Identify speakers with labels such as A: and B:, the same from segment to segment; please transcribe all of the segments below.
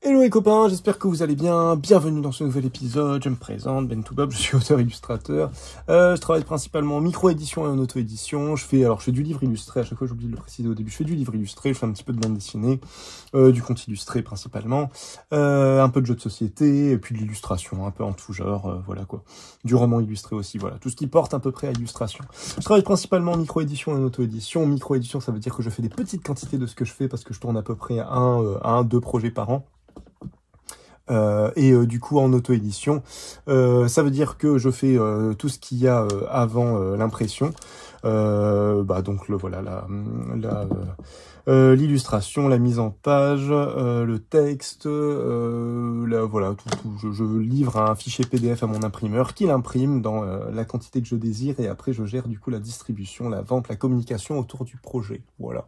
A: Hello les copains, j'espère que vous allez bien. Bienvenue dans ce nouvel épisode. Je me présente, Ben Toubab, je suis auteur-illustrateur. Je travaille principalement en micro-édition et en auto-édition. Je fais du livre illustré, à chaque fois j'oublie de le préciser au début. Je fais du livre illustré, je fais un petit peu de bande dessinée, du conte illustré principalement, un peu de jeux de société, et puis de l'illustration, un peu en tout genre, voilà quoi. Du roman illustré aussi, voilà. Tout ce qui porte à peu près à illustration. Je travaille principalement en micro-édition et en auto-édition. Micro-édition, ça veut dire que je fais des petites quantités de ce que je fais parce que je tourne à peu près deux projets par an. Du coup en auto-édition, ça veut dire que je fais tout ce qu'il y a avant l'impression. Donc l'illustration, la mise en page, le texte, je livre un fichier PDF à mon imprimeur qui l'imprime dans la quantité que je désire et après je gère du coup la distribution, la vente, la communication autour du projet. Voilà.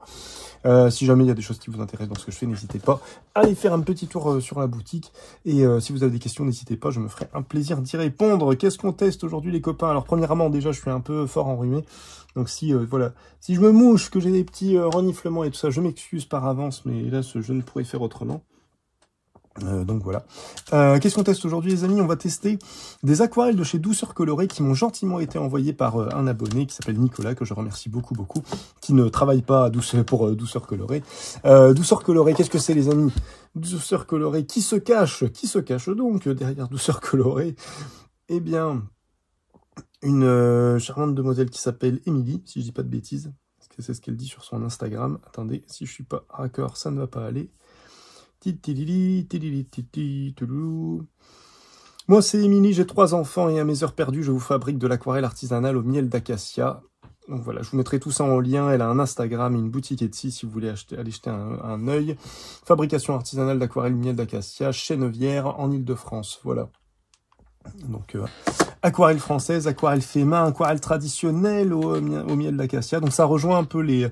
A: Si jamais il y a des choses qui vous intéressent dans ce que je fais, n'hésitez pas à aller faire un petit tour sur la boutique et si vous avez des questions, n'hésitez pas, je me ferai un plaisir d'y répondre. Qu'est-ce qu'on teste aujourd'hui les copains? Alors premièrement déjà je suis un peu fort enrhumé. Donc si je me mouche, que j'ai des petits reniflements et tout ça, je m'excuse par avance, mais là je ne pourrais faire autrement. Donc voilà. Qu'est-ce qu'on teste aujourd'hui les amis? On va tester des aquarelles de chez Douceur Colorée qui m'ont gentiment été envoyées par un abonné qui s'appelle Nicolas, que je remercie beaucoup, qui ne travaille pas pour Douceur Colorée. Douceur Colorée, qu'est-ce que c'est les amis? Douceur Colorée, qui se cache donc derrière Douceur Colorée? Eh bien, une charmante demoiselle qui s'appelle Émilie, si je dis pas de bêtises, parce que c'est ce qu'elle dit sur son Instagram. Attendez, si je suis pas raccord, ça ne va pas aller. Moi c'est Émilie, j'ai 3 enfants et à mes heures perdues, je vous fabrique de l'aquarelle artisanale au miel d'acacia. Donc voilà, je vous mettrai tout ça en lien. Elle a un Instagram et une boutique Etsy si vous voulez aller jeter un œil. Fabrication artisanale d'aquarelle miel d'acacia, Chennevières en Île-de-France. Voilà. Donc aquarelle française, aquarelle fait main, aquarelle traditionnelle au miel d'acacia. Donc ça rejoint un peu les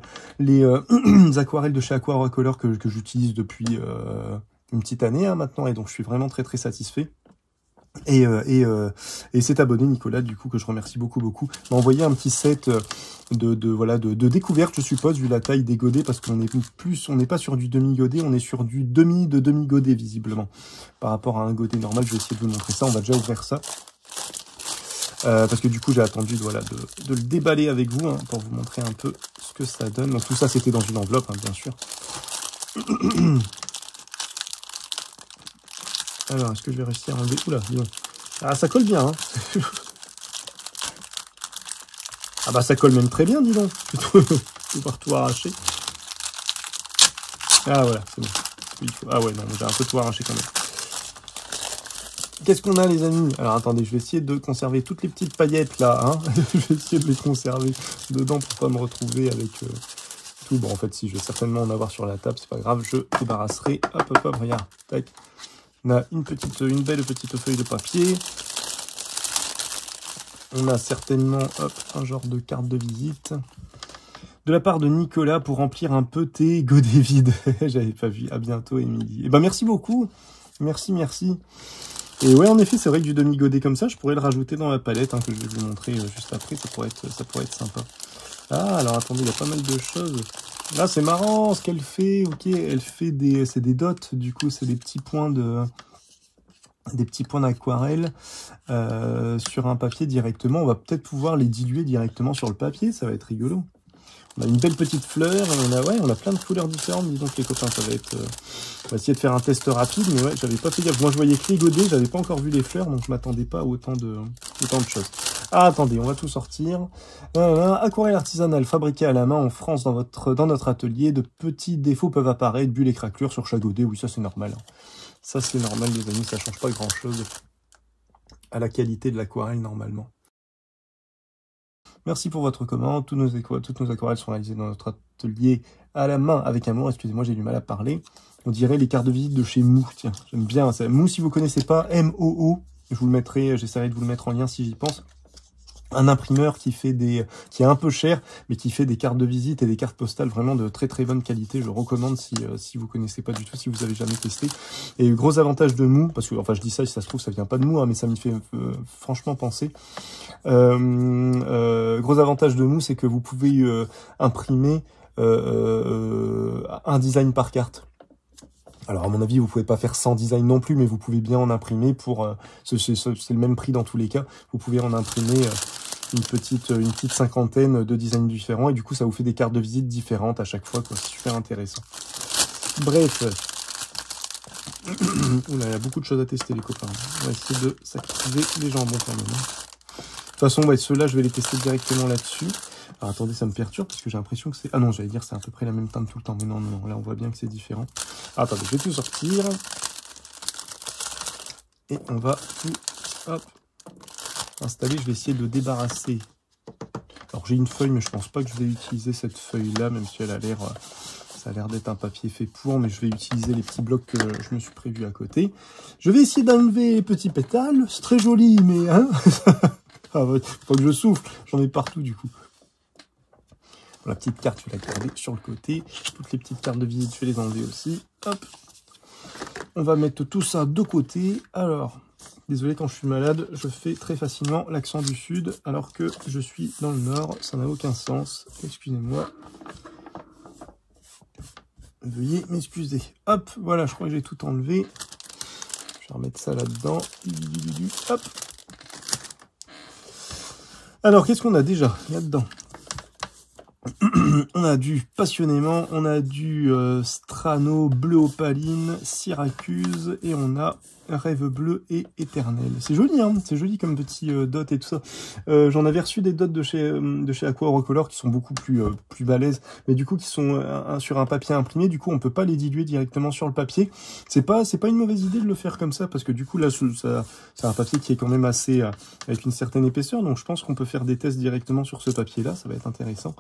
A: aquarelles de chez Aquacolor que j'utilise depuis une petite année maintenant, et donc je suis vraiment très très satisfait. Et cet abonné Nicolas, du coup, que je remercie beaucoup, m'a envoyé un petit set de découverte, je suppose, vu la taille des godets, parce qu'on n'est pas sur du demi-godet, on est sur du demi-godet, visiblement. Par rapport à un godet normal, je vais essayer de vous montrer ça, on va déjà ouvrir ça. Parce que du coup, j'ai attendu de le déballer avec vous, hein, pour vous montrer un peu ce que ça donne. Donc tout ça, c'était dans une enveloppe, hein, bien sûr. Alors, est-ce que je vais réussir à enlever? Oula, dis donc. Ah, ça colle bien, hein. Ah bah, ça colle même très bien, dis donc. Je vais pouvoir tout arracher. Ah, voilà, c'est bon. Ah ouais, non, j'ai un peu tout arraché quand même. Qu'est-ce qu'on a, les amis? Alors, attendez, je vais essayer de conserver toutes les petites paillettes, là, hein. Je vais essayer de les conserver dedans pour pas me retrouver avec tout. Bon, en fait, si, je vais certainement en avoir sur la table, c'est pas grave, je débarrasserai. Hop, regarde. Tac. On a une belle petite feuille de papier. On a certainement un genre de carte de visite. De la part de Nicolas pour remplir un peu tes godets vides. J'avais pas vu. À bientôt, Émilie. Eh ben, merci beaucoup. Merci. Et ouais, en effet, c'est vrai que du demi-godet comme ça, je pourrais le rajouter dans la palette, hein, que je vais vous montrer juste après. Ça pourrait être sympa. Ah, alors attendez, il y a pas mal de choses. Là, c'est marrant ce qu'elle fait. Ok, elle fait c'est des dots. Du coup, c'est des petits points d'aquarelle sur un papier directement. On va peut-être pouvoir les diluer directement sur le papier. Ça va être rigolo. On a une belle petite fleur. Et on a plein de couleurs différentes. Dis donc les copains, ça va être. On va essayer de faire un test rapide, mais ouais, j'avais pas fait gaffe. Moi, je voyais que les godets, j'avais pas encore vu les fleurs, donc je m'attendais pas à autant de choses. Ah, attendez, on va tout sortir. Aquarelle artisanale fabriquée à la main en France dans notre atelier. De petits défauts peuvent apparaître, bulles et craquelures sur chaque godet. Oui, ça c'est normal. Ça c'est normal, les amis, ça change pas grand-chose à la qualité de l'aquarelle normalement. Merci pour votre commande. Toutes nos aquarelles sont réalisées dans notre atelier à la main avec amour. Excusez-moi, j'ai du mal à parler. On dirait les cartes de visite de chez Mou. Tiens, j'aime bien. Mou, si vous connaissez pas, M-O-O. Je vous le mettrai, j'essaierai de vous le mettre en lien si j'y pense. Un imprimeur qui est un peu cher, mais qui fait des cartes de visite et des cartes postales vraiment de très très bonne qualité. Je recommande si vous connaissez pas du tout, si vous avez jamais testé. Et gros avantage de Mou, parce que enfin je dis ça, si ça se trouve ça vient pas de Mou, hein, mais ça m'y fait franchement penser. Gros avantage de Mou, c'est que vous pouvez imprimer un design par carte. Alors à mon avis, vous pouvez pas faire 100 designs non plus, mais vous pouvez bien en imprimer pour... c'est le même prix dans tous les cas. Vous pouvez en imprimer une petite cinquantaine de designs différents, et du coup ça vous fait des cartes de visite différentes à chaque fois, quoi. C'est super intéressant. Bref. Oula, il y a beaucoup de choses à tester, les copains. On va essayer de s'activer les jambons quand même. De toute façon, ouais, ceux-là, je vais les tester directement là-dessus. Alors attendez, ça me perturbe parce que j'ai l'impression que c'est... Ah non, j'allais dire c'est à peu près la même teinte tout le temps. Mais non, non, là on voit bien que c'est différent. Ah, attendez, je vais tout sortir. Et on va tout, hop, installer. Je vais essayer de débarrasser. Alors j'ai une feuille, mais je pense pas que je vais utiliser cette feuille-là, même si elle a l'air... Ça a l'air d'être un papier fait pour, mais je vais utiliser les petits blocs que je me suis prévu à côté. Je vais essayer d'enlever les petits pétales. C'est très joli, mais... Hein ah ouais, faut que je souffle. J'en ai partout, du coup. La petite carte, je vais la garder sur le côté. Toutes les petites cartes de visite, je vais les enlever aussi. Hop. On va mettre tout ça de côté. Alors, désolé, quand je suis malade, je fais très facilement l'accent du sud, alors que je suis dans le nord. Ça n'a aucun sens. Excusez-moi. Veuillez m'excuser. Hop, voilà, je crois que j'ai tout enlevé. Je vais remettre ça là-dedans. Hop. Alors, qu'est-ce qu'on a déjà là-dedans? On a du Passionnément, on a du Strano, Bleu Opaline, Syracuse, et on a Rêve Bleu et Éternel. C'est joli, hein, c'est joli comme petit dot et tout ça. J'en avais reçu des dots de chez Aqua Recolor qui sont beaucoup plus balèzes, mais du coup qui sont sur un papier imprimé. Du coup, on peut pas les diluer directement sur le papier. C'est pas une mauvaise idée de le faire comme ça, parce que du coup là, c'est un papier qui est quand même assez avec une certaine épaisseur, donc je pense qu'on peut faire des tests directement sur ce papier-là. Ça va être intéressant.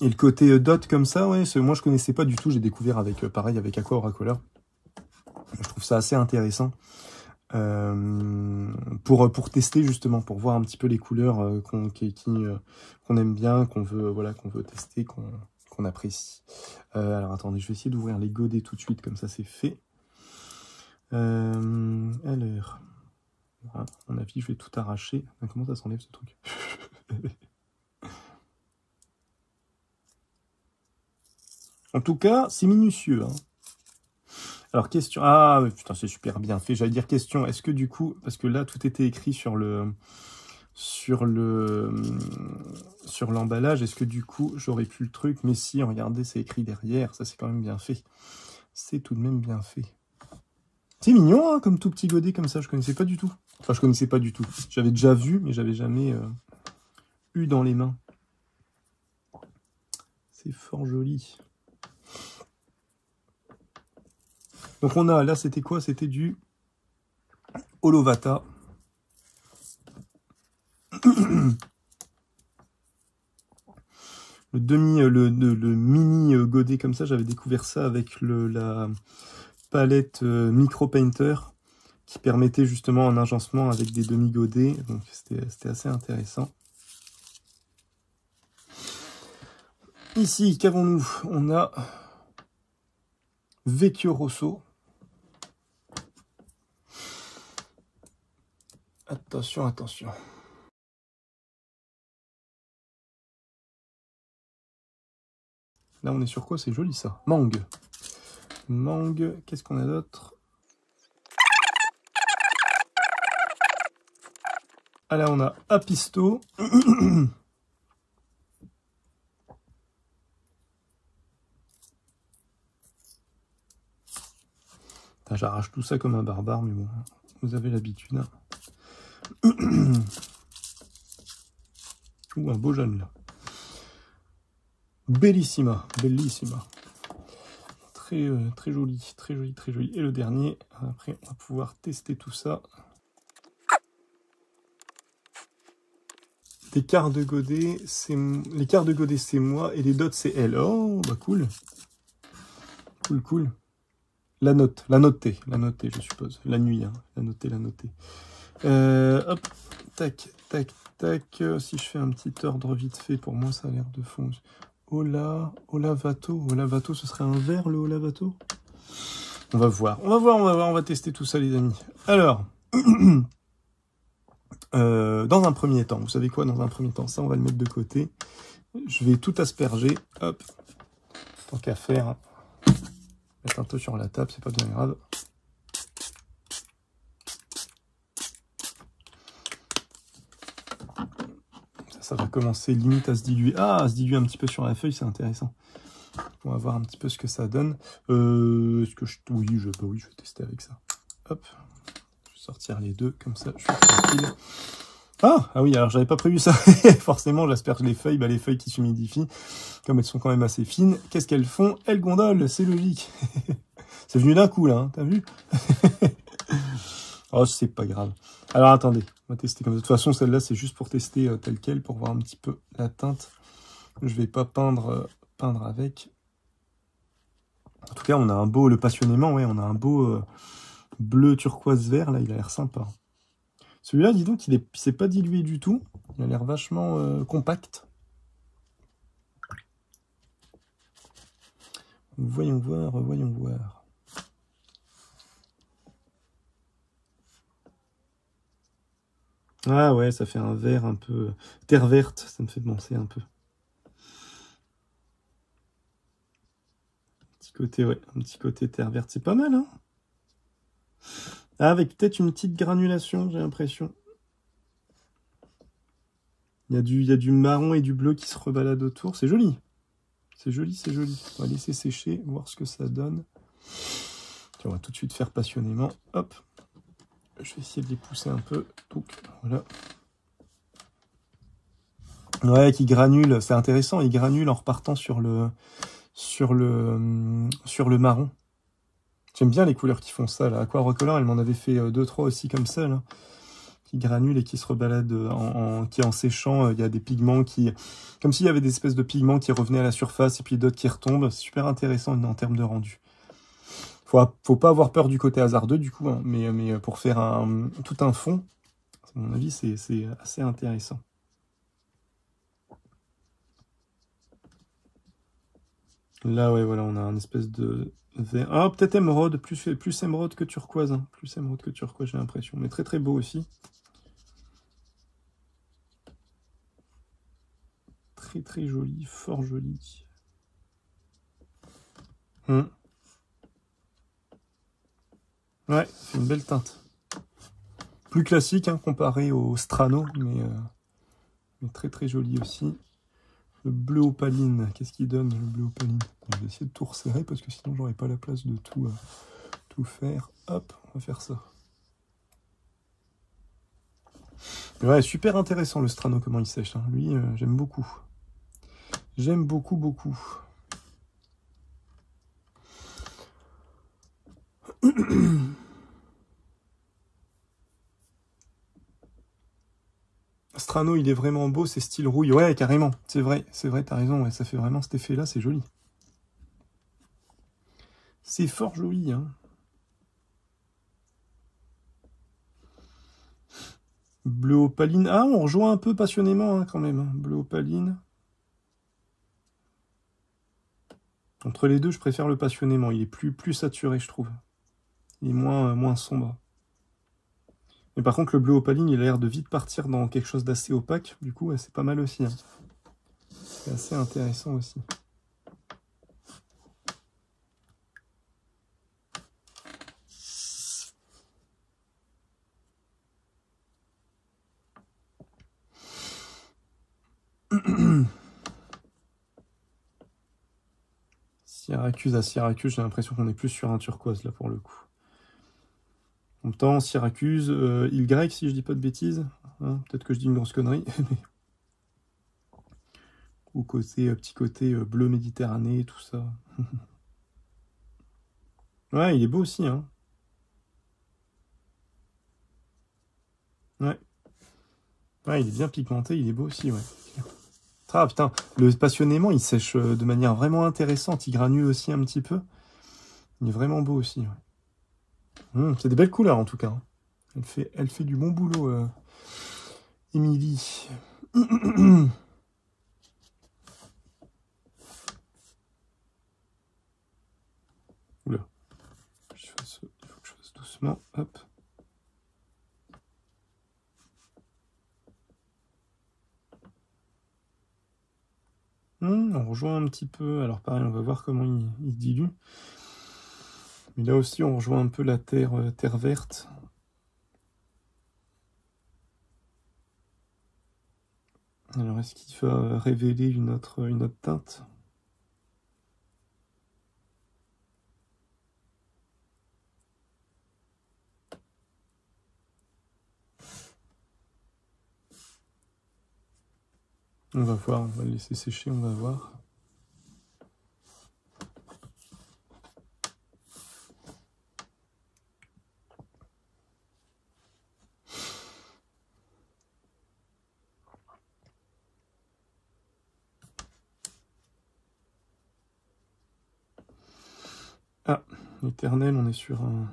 A: Et le côté dot comme ça, ouais, moi je connaissais pas du tout. J'ai découvert avec pareil avec Aqua Oracolor. Je trouve ça assez intéressant pour tester justement, pour voir un petit peu les couleurs qu'on aime bien, qu'on veut tester, qu'on apprécie. Alors attendez, je vais essayer d'ouvrir les godets tout de suite, comme ça c'est fait. Alors, voilà, à mon avis, je vais tout arracher. Comment ça s'enlève ce truc? En tout cas, c'est minutieux. Hein. Alors, question... Ah, putain, c'est super bien fait. J'allais dire question, est-ce que du coup... Parce que là, tout était écrit sur l'emballage. Est-ce que du coup, j'aurais pu le truc? Mais si, regardez, c'est écrit derrière. Ça, c'est quand même bien fait. C'est tout de même bien fait. C'est mignon, hein, comme tout petit godet comme ça. Je connaissais pas du tout. Enfin, je connaissais pas du tout. J'avais déjà vu, mais j'avais jamais eu dans les mains. C'est fort joli. Donc on a, là c'était quoi? C'était du Holovata. Le mini godet comme ça, j'avais découvert ça avec la palette Micro Painter qui permettait justement un agencement avec des demi-godets. Donc c'était assez intéressant. Ici, qu'avons-nous? On a Vecchio Rosso. Attention, attention. Là, on est sur quoi? C'est joli, ça. Mangue. Mangue. Qu'est-ce qu'on a d'autre? Ah, là, on a Apisto. J'arrache tout ça comme un barbare, mais bon, vous avez l'habitude. Hein. Ouh, un beau jeune, là. Bellissima, bellissima. Très, très joli, très joli, très joli. Et le dernier, après, on va pouvoir tester tout ça. Les cartes de godet, c'est moi, et les dots, c'est elle. Oh, bah cool. Cool, cool. La notée, je suppose. La nuit, hein. La notée. Hop, tac, tac, tac. Si je fais un petit ordre vite fait, pour moi, ça a l'air de fond. Olavato. Olavato, ce serait un verre, le Olavato? On va voir. On va tester tout ça, les amis. Alors, dans un premier temps, vous savez quoi, dans un premier temps, ça, on va le mettre de côté. Je vais tout asperger. Hop, tant qu'à faire. Mettre un peu sur la table, c'est pas bien grave. Ça va commencer limite à se diluer. Ah, à se diluer un petit peu sur la feuille, c'est intéressant. On va voir un petit peu ce que ça donne. Est-ce que oui, je vais tester avec ça. Hop, je vais sortir les deux, comme ça, je suis tranquille. Ah oui, alors j'avais pas prévu ça. Forcément, j'asperge les feuilles qui s'humidifient, comme elles sont quand même assez fines. Qu'est-ce qu'elles font? Elles gondolent, c'est logique. C'est venu d'un coup, là, hein, t'as vu? Oh, c'est pas grave. Alors, attendez, on va tester comme ça. De toute façon, celle-là, c'est juste pour tester telle quelle, pour voir un petit peu la teinte. Je vais pas peindre avec. En tout cas, on a un beau, le passionnément, ouais, on a un beau bleu turquoise vert, là, il a l'air sympa. Celui-là, dis donc, il s'est pas dilué du tout. Il a l'air vachement compact. Voyons voir, voyons voir. Ah ouais, ça fait un vert un peu... Terre verte, ça me fait penser un peu. Petit côté, ouais, un petit côté terre verte, c'est pas mal, hein? Ah, avec peut-être une petite granulation, j'ai l'impression. Il y a du marron et du bleu qui se rebaladent autour. C'est joli. C'est joli, c'est joli. On va laisser sécher, voir ce que ça donne. Tiens, on va tout de suite faire passionnément. Hop. Je vais essayer de les pousser un peu. Donc, voilà. Ouais, qui granule. C'est intéressant. Il granule en repartant sur le marron. J'aime bien les couleurs qui font ça. Là. Aquarecolor, elle m'en avait fait 2-3 aussi comme ça. Là, qui granulent et qui se rebaladent qui en séchant. Il y a des pigments qui... Comme s'il y avait des espèces de pigments qui revenaient à la surface et puis d'autres qui retombent. C'est super intéressant en termes de rendu. Faut pas avoir peur du côté hasardeux du coup, hein, mais pour faire tout un fond, à mon avis, c'est assez intéressant. Là, ouais, voilà, on a un espèce de vert. Ah, peut-être émeraude, plus émeraude que turquoise. Hein. Plus émeraude que turquoise, j'ai l'impression. Mais très très beau aussi. Très très joli, fort joli. Ouais, c'est une belle teinte. Plus classique hein, comparé au Strano, mais très très joli aussi. Le bleu opaline, qu'est-ce qu'il donne le bleu opaline? Je vais essayer de tout resserrer parce que sinon j'aurais pas la place de tout faire. Hop, on va faire ça. Ouais, super intéressant le Strano, comment il sèche. Hein. Lui, j'aime beaucoup. J'aime beaucoup, beaucoup. Strano, il est vraiment beau, c'est style rouille. Ouais, carrément, c'est vrai, t'as raison, ouais, ça fait vraiment cet effet-là, c'est joli. C'est fort joli, hein. Bleu opaline. Ah, on rejoint un peu passionnément, hein, quand même. Hein. Bleu opaline. Entre les deux, je préfère le passionnément. Il est plus saturé, je trouve. Il est moins sombre. Mais par contre, le bleu opaline, il a l'air de vite partir dans quelque chose d'assez opaque. Du coup, ouais, c'est pas mal aussi. Hein. C'est assez intéressant aussi. Syracuse à Syracuse, j'ai l'impression qu'on est plus sur un turquoise là pour le coup. En même temps, Syracuse, île grecque si je dis pas de bêtises. Hein, peut-être que je dis une grosse connerie. Ou petit côté bleu Méditerranée, tout ça. Ouais, il est beau aussi, hein. Ouais. Ouais, il est bien pigmenté, il est beau aussi, ouais. Ah putain, le passionnément, il sèche de manière vraiment intéressante, il granule aussi un petit peu. Il est vraiment beau aussi, ouais. C'est des belles couleurs en tout cas. Hein. Elle fait du bon boulot, Émilie. Oula. Il faut que je fasse doucement. Hop. On rejoint un petit peu. Alors pareil, on va voir comment il dilue. Mais là aussi, on rejoint un peu la terre verte. Alors, est-ce qu'il va révéler une autre teinte? On va voir, on va le laisser sécher, on va voir. Ah, éternel, on est sur un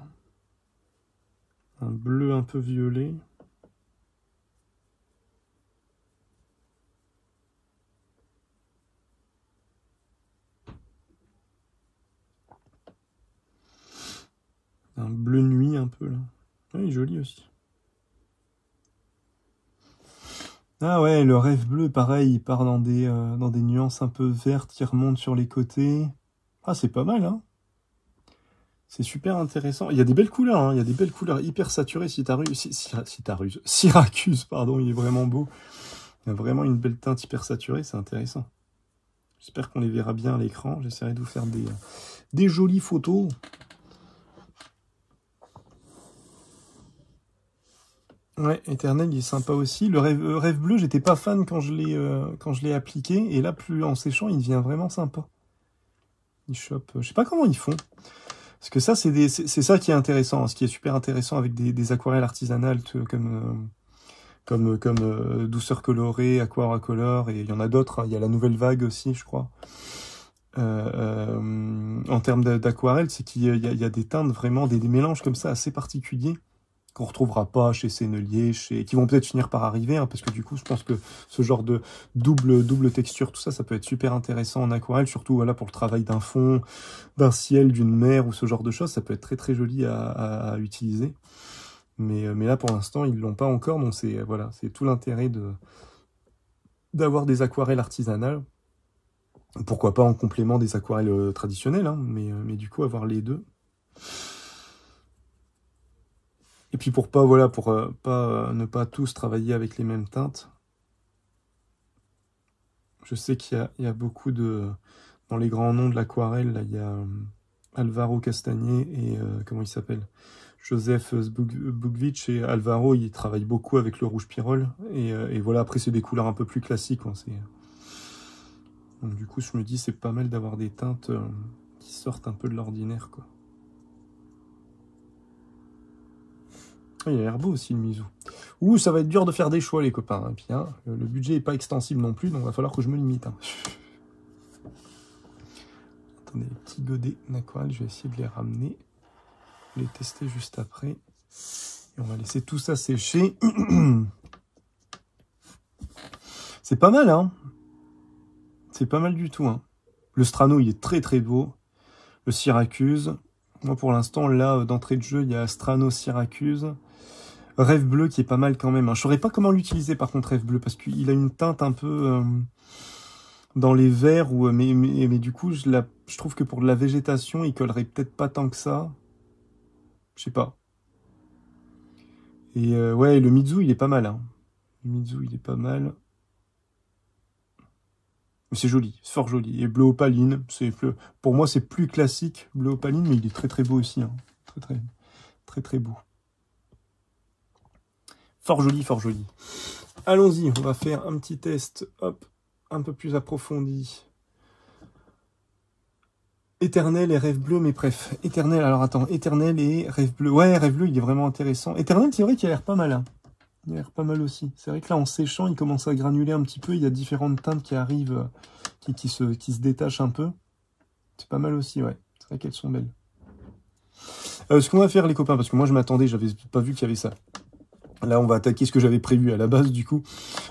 A: bleu un peu violet. Un bleu nuit un peu là. Ah, il est joli aussi. Ah ouais, le rêve bleu, pareil, il part dans des nuances un peu vertes qui remontent sur les côtés. Ah, c'est pas mal, hein. C'est super intéressant. Il y a des belles couleurs, hein. Il y a des belles couleurs hyper saturées. Syracuse, pardon, il est vraiment beau. Il y a vraiment une belle teinte hyper saturée, c'est intéressant. J'espère qu'on les verra bien à l'écran. J'essaierai de vous faire des jolies photos. Ouais, Éternel, il est sympa aussi. Le rêve bleu, j'étais pas fan quand je l'ai appliqué. Et là, plus en séchant, il devient vraiment sympa. Il chope. Je sais pas comment ils font. Parce que ça, c'est ça qui est intéressant. Hein. Ce qui est super intéressant avec des aquarelles artisanales comme Douceur colorée, Aquacolor, et il y en a d'autres. Hein. Il y a la nouvelle vague aussi, je crois. En termes d'aquarelle, c'est qu'il y a des teintes vraiment, des mélanges comme ça assez particuliers qu'on retrouvera pas chez Sennelier, qui vont peut-être finir par arriver, hein, parce que du coup, je pense que ce genre de double texture, tout ça, ça peut être super intéressant en aquarelle, surtout voilà pour le travail d'un fond, d'un ciel, d'une mer ou ce genre de choses, ça peut être très très joli à utiliser. Mais là, pour l'instant, ils l'ont pas encore, donc c'est voilà, c'est tout l'intérêt d'avoir des aquarelles artisanales. Pourquoi pas en complément des aquarelles traditionnelles, hein, mais du coup, avoir les deux. Et puis pour ne pas tous travailler avec les mêmes teintes. Je sais qu'il y a beaucoup dans les grands noms de l'aquarelle, là, il y a Alvaro Castagné et comment il s'appelle, Joseph Zbugvich, et Alvaro, il travaille beaucoup avec le rouge pyrrole. Et voilà, après c'est des couleurs un peu plus classiques. Hein, donc du coup, je me dis c'est pas mal d'avoir des teintes qui sortent un peu de l'ordinaire, quoi. Il a l'air beau aussi le Mizu. Ouh, ça va être dur de faire des choix, les copains. Hein. Puis, hein, le budget n'est pas extensible non plus, donc il va falloir que je me limite. Hein. Attendez, les petits godets d'aquarelle, je vais essayer de les ramener. Les tester juste après. Et on va laisser tout ça sécher. C'est pas mal, hein. C'est pas mal du tout, hein. Le Strano, il est très très beau. Le Syracuse. Moi, pour l'instant, là, d'entrée de jeu, il y a Strano Syracuse. Rêve bleu qui est pas mal quand même. Hein. Je saurais pas comment l'utiliser par contre, Rêve bleu, parce qu'il a une teinte un peu dans les verts, mais du coup, je trouve que pour de la végétation, il collerait peut-être pas tant que ça. Je sais pas. Et ouais, le Mizu, il est pas mal. Hein. Le Mizu, il est pas mal. Mais c'est joli, c'est fort joli. Et bleu opaline, pour moi, c'est plus classique, bleu opaline, mais il est très très beau aussi. Hein. Très très très très beau. Fort joli, fort joli. Allons-y, on va faire un petit test, hop, un peu plus approfondi. Éternel et Rêve bleu, mais bref. Éternel, alors attends, Éternel et Rêve bleu. Ouais, Rêve bleu, il est vraiment intéressant. Éternel, c'est vrai qu'il a l'air pas mal. Hein. Il a l'air pas mal aussi. C'est vrai que là, en séchant, il commence à granuler un petit peu. Il y a différentes teintes qui arrivent, qui se détachent un peu. C'est pas mal aussi, ouais. C'est vrai qu'elles sont belles. Ce qu'on va faire, les copains, parce que moi, je m'attendais, j'avais pas vu qu'il y avait ça. Là, on va attaquer ce que j'avais prévu à la base, du coup.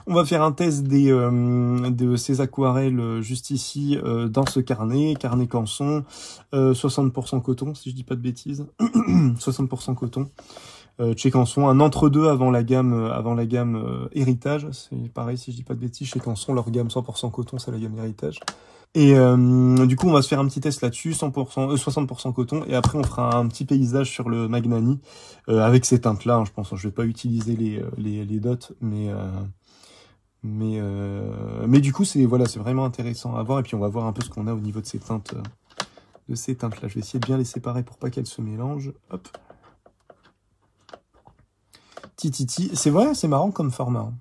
A: On va faire un test de ces aquarelles juste ici, dans ce carnet Canson, 60% coton, si je dis pas de bêtises. 60% coton. Chez Canson, un entre-deux avant la gamme Héritage. C'est pareil, si je dis pas de bêtises, chez Canson, leur gamme 100% coton, c'est la gamme Héritage. Et du coup, on va se faire un petit test là-dessus, 60% coton, et après on fera un petit paysage sur le Magnani avec ces teintes-là. Hein, je pense, je vais pas utiliser les dots, mais du coup, c'est voilà, c'est vraiment intéressant à voir. Et puis on va voir un peu ce qu'on a au niveau de ces teintes, là. Je vais essayer de bien les séparer pour pas qu'elles se mélangent. Hop. Tititi, c'est vrai, c'est marrant comme format. Hein.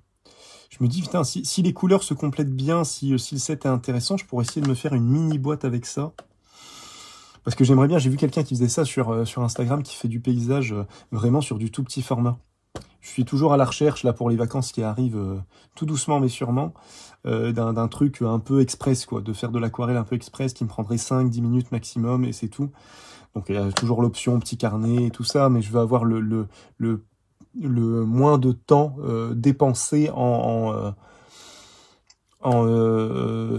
A: Je me dis, putain, si les couleurs se complètent bien, si le set est intéressant, je pourrais essayer de me faire une mini boîte avec ça. Parce que j'aimerais bien, j'ai vu quelqu'un qui faisait ça sur Instagram, qui fait du paysage vraiment sur du tout petit format. Je suis toujours à la recherche, là, pour les vacances qui arrivent tout doucement mais sûrement, d'un truc un peu express, quoi, de faire de l'aquarelle un peu express qui me prendrait 5-10 minutes maximum et c'est tout. Donc il y a toujours l'option petit carnet et tout ça, mais je veux avoir le moins de temps dépensé en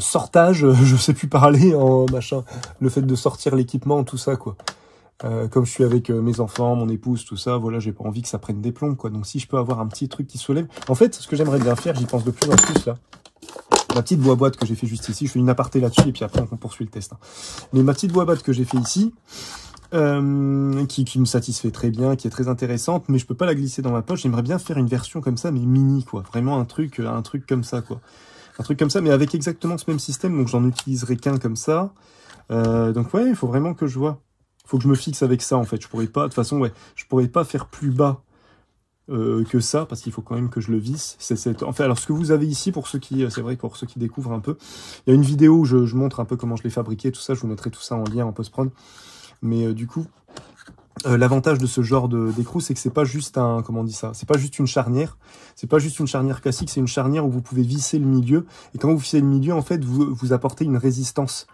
A: sortage, je sais plus parler, en machin, le fait de sortir l'équipement, tout ça, quoi. Comme je suis avec mes enfants, mon épouse, tout ça, voilà, j'ai pas envie que ça prenne des plombs, quoi. Donc si je peux avoir un petit truc qui se lève... En fait, ce que j'aimerais bien faire, j'y pense de plus en plus, là, ma petite boîte que j'ai fait juste ici, je fais une aparté là-dessus, et puis après on poursuit le test. Hein. Mais ma petite boîte que j'ai fait ici, qui me satisfait très bien, qui est très intéressante, mais je peux pas la glisser dans ma poche, j'aimerais bien faire une version comme ça, mais mini, quoi. Vraiment un truc comme ça, quoi. Un truc comme ça, mais avec exactement ce même système, donc j'en utiliserai qu'un comme ça. Donc ouais, il faut vraiment que je vois. Il faut que je me fixe avec ça, en fait. Je pourrais pas, de toute façon, ouais, je pourrais pas faire plus bas que ça, parce qu'il faut quand même que je le visse. Enfin, alors ce que vous avez ici, pour ceux qui, c'est vrai, pour ceux qui découvrent un peu, il y a une vidéo où je montre un peu comment je l'ai fabriqué, tout ça, je vous mettrai tout ça en lien en post-prod. Mais du coup, l'avantage de ce genre d'écrou, c'est que c'est pas juste un, comment on dit ça, c'est pas juste une charnière, c'est pas juste une charnière classique, c'est une charnière où vous pouvez visser le milieu, et quand vous vissez le milieu, en fait, vous apportez une résistance.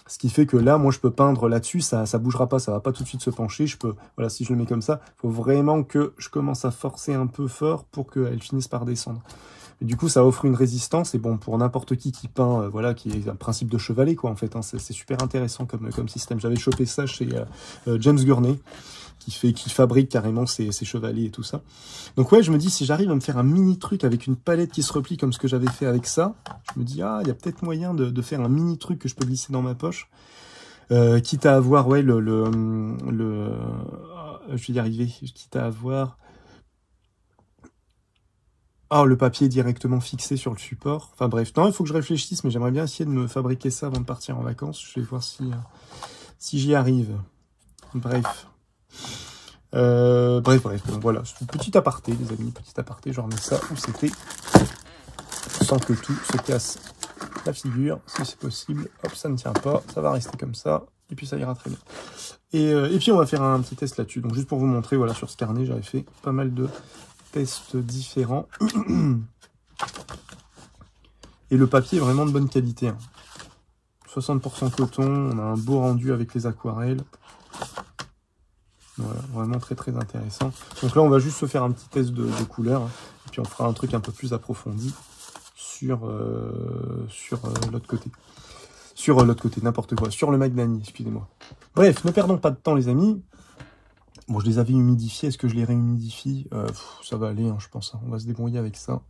A: Ce qui fait que là, moi, je peux peindre là-dessus, ça bougera pas, ça va pas tout de suite se pencher, je peux, voilà, si je le mets comme ça, faut vraiment que je commence à forcer un peu fort pour qu'elle finisse par descendre. Et du coup, ça offre une résistance, et bon, pour n'importe qui peint, voilà, qui est un principe de chevalet, quoi, en fait, hein, c'est super intéressant comme système. J'avais chopé ça chez James Gurney, qui fabrique carrément ses chevalets et tout ça. Donc ouais, je me dis, si j'arrive à me faire un mini truc avec une palette qui se replie comme ce que j'avais fait avec ça, je me dis, ah, il y a peut-être moyen de faire un mini truc que je peux glisser dans ma poche, quitte à avoir, ouais, je vais y arriver, quitte à avoir... Ah, le papier directement fixé sur le support. Enfin bref, non, il faut que je réfléchisse, mais j'aimerais bien essayer de me fabriquer ça avant de partir en vacances. Je vais voir si j'y arrive. Bref. Bref, bon, voilà, c'est une petite aparté, les amis, petit aparté, je remets ça où c'était, sans que tout se casse la figure, si c'est possible. Hop, ça ne tient pas, ça va rester comme ça, et puis ça ira très bien. Et puis on va faire un petit test là-dessus, donc juste pour vous montrer, voilà, sur ce carnet, j'avais fait pas mal de tests différents. Et le papier est vraiment de bonne qualité. Hein. 60% coton, on a un beau rendu avec les aquarelles. Voilà, vraiment très très intéressant. Donc là, on va juste se faire un petit test de couleur. Hein, et puis on fera un truc un peu plus approfondi sur l'autre côté. Sur l'autre côté, n'importe quoi. Sur le Magnani, excusez-moi. Bref, ne perdons pas de temps, les amis. Bon, je les avais humidifiés. Est-ce que je les réhumidifie? Ça va aller, hein, je pense. Hein. On va se débrouiller avec ça.